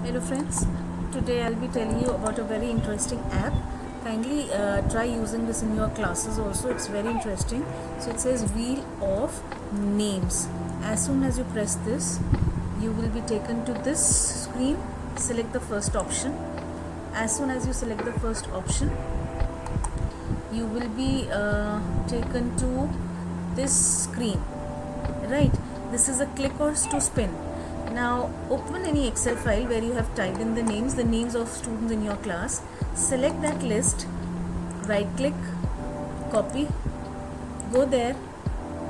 Hello friends, today I'll be telling you about a very interesting app. Kindly try using this in your classes also, it's very interesting. So it says Wheel of Names. As soon as you press this, you will be taken to this screen. Select the first option. As soon as you select the first option, you will be taken to this screen, right? This is a click or to spin. Now open any Excel file where you have typed in the names of students in your class. Select that list, right click, copy, go there,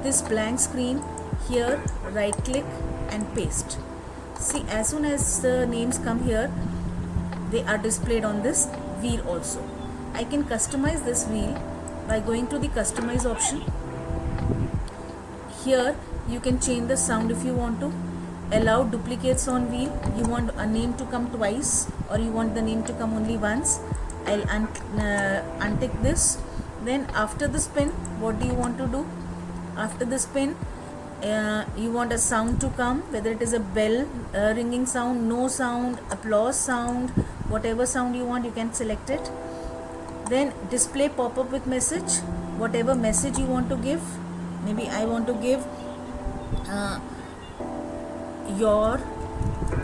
this blank screen, here right click and paste. See, as soon as the names come here, they are displayed on this wheel also. I can customize this wheel by going to the customize option. Here you can change the sound if you want to. Allow duplicates on wheel. You want a name to come twice or you want the name to come only once. I'll untick this. Then after the spin, what do you want to do? After the spin, you want a sound to come, whether it is a bell ringing sound, no sound, applause sound, whatever sound you want, you can select it. Then display pop-up with message, whatever message you want to give. Maybe I want to give your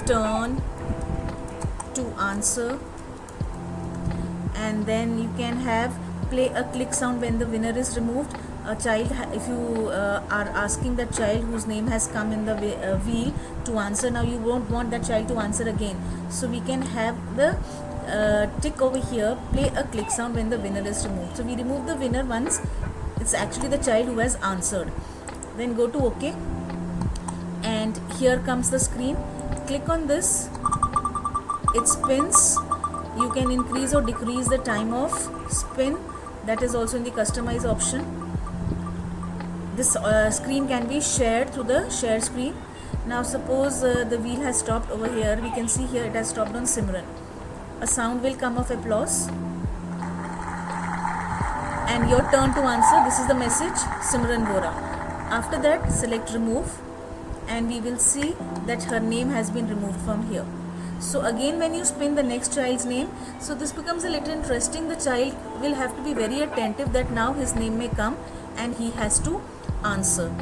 turn to answer, and then you can have play a click sound when the winner is removed. A child, if you are asking that child whose name has come in the wheel to answer, now you won't want that child to answer again, so we can have the tick over here, play a click sound when the winner is removed. So we remove the winner once it's actually the child who has answered. Then go to OK, and here comes the screen. Click on this, it spins. You can increase or decrease the time of spin, that is also in the customize option. This screen can be shared through the share screen. Now suppose the wheel has stopped over here, we can see here it has stopped on Simran. A sound will come of applause, and your turn to answer, this is the message, Simran Vora. After that, select remove, and we will see that her name has been removed from here. So again, when you spin the next child's name, so this becomes a little interesting. The child will have to be very attentive that now his name may come and he has to answer.